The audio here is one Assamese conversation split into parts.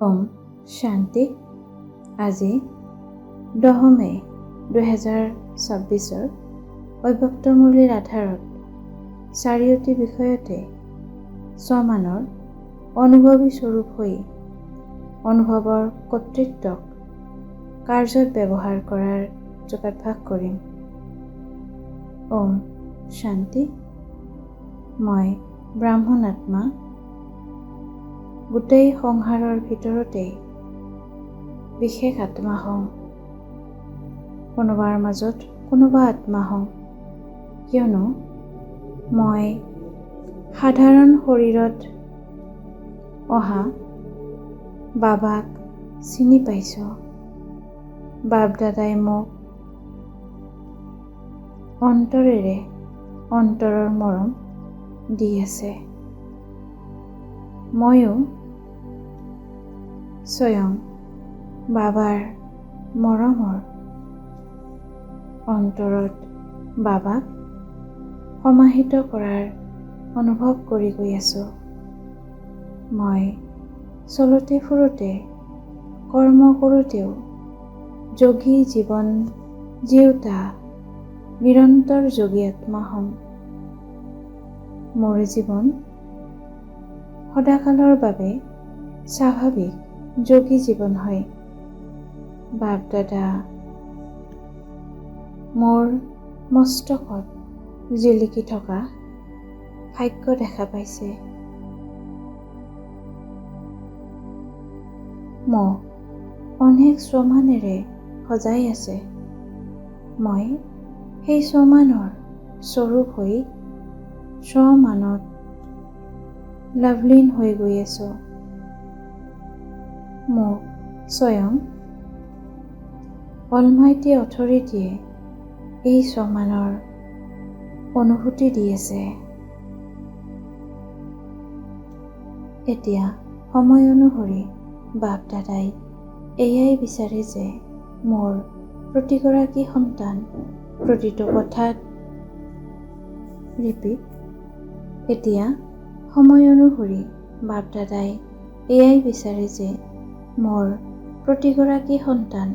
ওম শান্তি। আজি 10 মে 2026 অব্যক্ত মুৰলীৰ আধাৰত চাৰিওটি বিষয়তে স্বমানৰ অনুভৱী স্বৰূপ হৈ অনুভৱৰ কৰ্তৃত্বক কাৰ্যত ব্যৱহাৰ কৰাৰ যোগাভ্যাস কৰিম। ওম শান্তি। মই ব্ৰাহ্মণ আত্মা, গোটেই সংসাৰৰ ভিতৰতে বিশেষ আত্মা হওঁ। কোনোবাৰ মাজত কোনোবা আত্মা হওঁ, কিয়নো মই সাধাৰণ শৰীৰত অহা বাবাক চিনি পাইছোঁ। বাপ দাদাই মোক অন্তৰেৰে অন্তৰৰ মৰম দি আছে। ময়ো স্বয়ং বাবাৰ মৰমৰ অন্তৰত বাবাক সমাহিত কৰাৰ অনুভৱ কৰি গৈ আছোঁ। মই চলোতে ফুৰোতে কৰ্ম কৰোঁতেও যোগী জীৱন জিউতা নিৰন্তৰ যোগী আত্মা হম। মোৰ জীৱন সদাকালৰ বাবে স্বাভাৱিক যোগী জীৱন হয়। বাপ দাদা মোৰ মস্তকত জিলিকি থকা ভাগ্য দেখা পাইছে। মোক অনেক স্বমানেৰে সজাই আছে। মই সেই স্বমানৰ স্বৰূপ হৈ স্বমানত লাভলীন হৈ গৈ আছোঁ। মোক স্বয়ং অলমাইটি অথৰিটিয়ে এই স্বমানৰ অনুভূতি দি আছে। এতিয়া সময় অনুসৰি বাপ দাদাই এয়াই বিচাৰে যে মোৰ প্ৰতিগৰাকী সন্তান প্ৰতিটো কথাত এতিয়া সময় অনুসৰি বাপ দাদাই এয়াই বিচাৰে যে মোৰ প্ৰতিগৰাকী সন্তান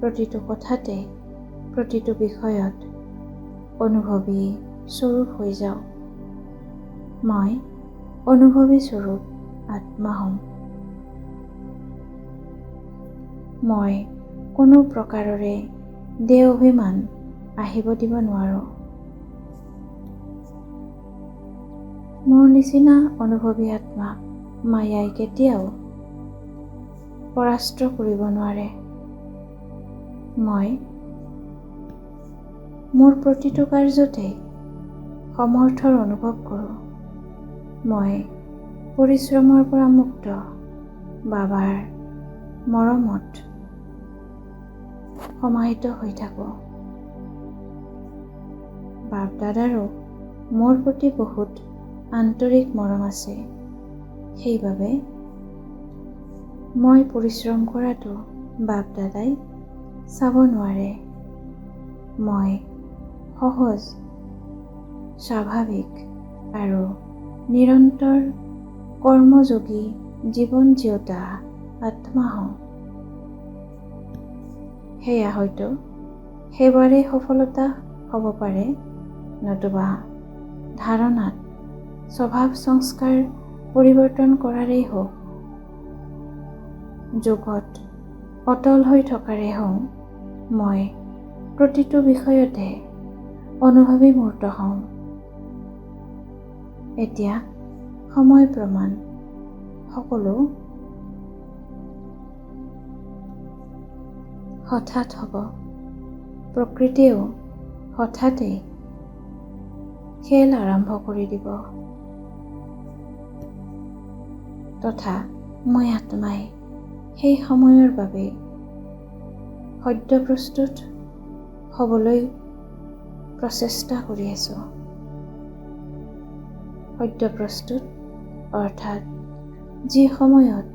প্ৰতিটো কথাতে প্ৰতিটো বিষয়ত অনুভৱী স্বৰূপ হৈ যাওক। মই অনুভৱী স্বৰূপ আত্মা হম। মই কোনো প্ৰকাৰৰে দেহ অভিমান আহিব দিব নোৱাৰোঁ। মোৰ নিচিনা অনুভৱী আত্মাক মায়াই কেতিয়াও পৰাস্ত কৰিব নোৱাৰে। মই মোৰ প্ৰতিটো কাৰ্যতে সমৰ্থৰ অনুভৱ কৰোঁ। মই পৰিশ্ৰমৰ পৰা মুক্ত বাবাৰ মৰমত সমাহিত হৈ থাকোঁ। বাপ দাদাৰো মোৰ প্ৰতি বহুত আন্তৰিক মৰম আছে। সেইবাবে মই পৰিশ্ৰম কৰাটো বাপ দাদাই চাব নোৱাৰে। মই সহজ, স্বাভাৱিক আৰু নিৰন্তৰ কৰ্মযোগী জীৱন জিউতা আত্মা হওঁ। সেয়া হয়তো সেইবাৰেই সফলতা হ'ব পাৰে, নতুবা ধাৰণাত স্বভাৱ সংস্কাৰ পৰিৱৰ্তন কৰাৰেই হওক, যোগত অটল হৈ থকাৰে হওঁ। মই প্ৰতিটো বিষয়তে অনুভৱী মূৰ্ত হওঁ। এতিয়া সময় প্ৰমাণ সকলো হঠাৎ হ'ব। প্ৰকৃতিয়েও হঠাতে খেল আৰম্ভ কৰি দিব। তথা মই আত্মাই সেই সময়ৰ বাবে সদ্য প্ৰস্তুত হ'বলৈ প্ৰচেষ্টা কৰি আছোঁ। সদ্য প্ৰস্তুত অৰ্থাৎ যি সময়ত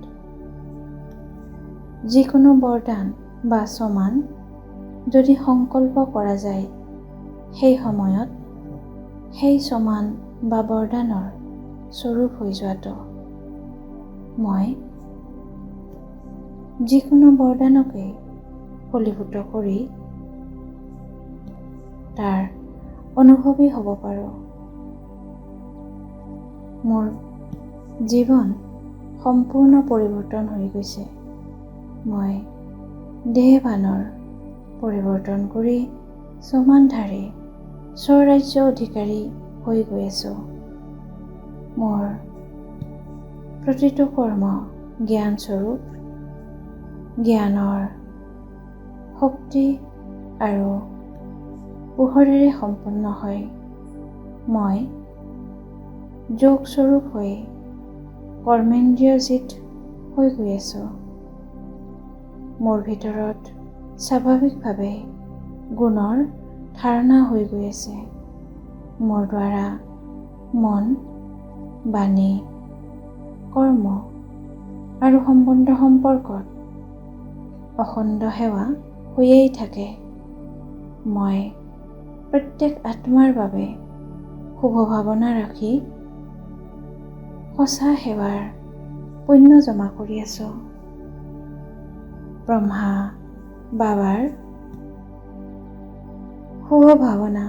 যিকোনো বৰদান বা স্বমান যদি সংকল্প কৰা যায়, সেই সময়ত সেই স্বমান বা বৰদানৰ স্বৰূপ হৈ যোৱাটো মই যিকোনো বৰদানকে ফলীভূত কৰি তাৰ অনুভৱী হ'ব পাৰোঁ। মোৰ জীৱন সম্পূৰ্ণ পৰিৱৰ্তন হৈ গৈছে। মই দেহভানৰ পৰিৱৰ্তন কৰি সমানধাৰে স্বৰাজ্য অধিকাৰী হৈ গৈ আছোঁ। মোৰ প্ৰতিটো কৰ্ম জ্ঞানস্বৰূপ, জ্ঞানৰ শক্তি আৰু পোহৰেৰে সম্পন্ন হয়। মই যোগস্বৰূপ হৈ কৰ্মেন্দ্ৰিয়জিত হৈ গৈ আছোঁ। মোৰ ভিতৰত স্বাভাৱিকভাৱে গুণৰ ধাৰণা হৈ গৈ আছে। মোৰ দ্বাৰা মন, বাণী, কৰ্ম আৰু সম্পৰ্কত অখণ্ড সেৱা হৈয়েই থাকে। মই প্ৰত্যেক আত্মাৰ বাবে শুভ ভাৱনা ৰাখি সঁচা সেৱাৰ পুণ্য জমা কৰি আছোঁ। ব্ৰহ্মা বাবাৰ শুভ ভাৱনা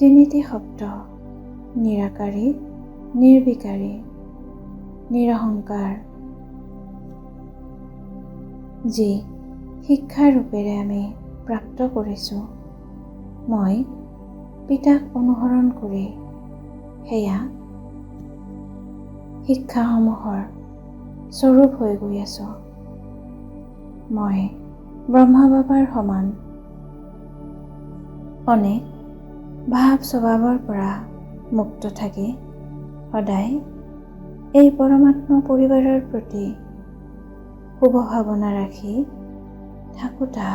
তিনিটি শব্দ: নিৰাকাৰী, নিৰ্বিকাৰী, নিৰহংকাৰ, যি শিক্ষা ৰূপেৰে আমি প্ৰাপ্ত কৰিছোঁ। মই পিতাক অনুসৰণ কৰি সেয়া শিক্ষাসমূহৰ স্বৰূপ হৈ গৈ আছোঁ। মই ব্ৰহ্মা বাবাৰ সমান অনেক ভাৱ স্বভাৱৰ পৰা মুক্ত থাকি সদায় এই পৰমাত্মা পৰিবাৰৰ প্ৰতি শুভ ভাৱনা ৰাখি থাকোঁতা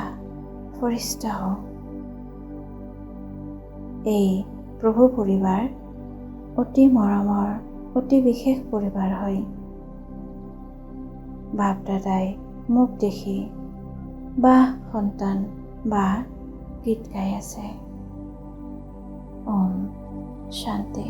ফৰিষ্টা হওঁ। এই প্ৰভু পৰিবাৰ অতি মৰমৰ, অতি বিশেষ পৰিবাৰ হয়। বাপ দাদাই মোক দেখি বাহ সন্তান বা গীত গাই আছে। ওম শান্তি।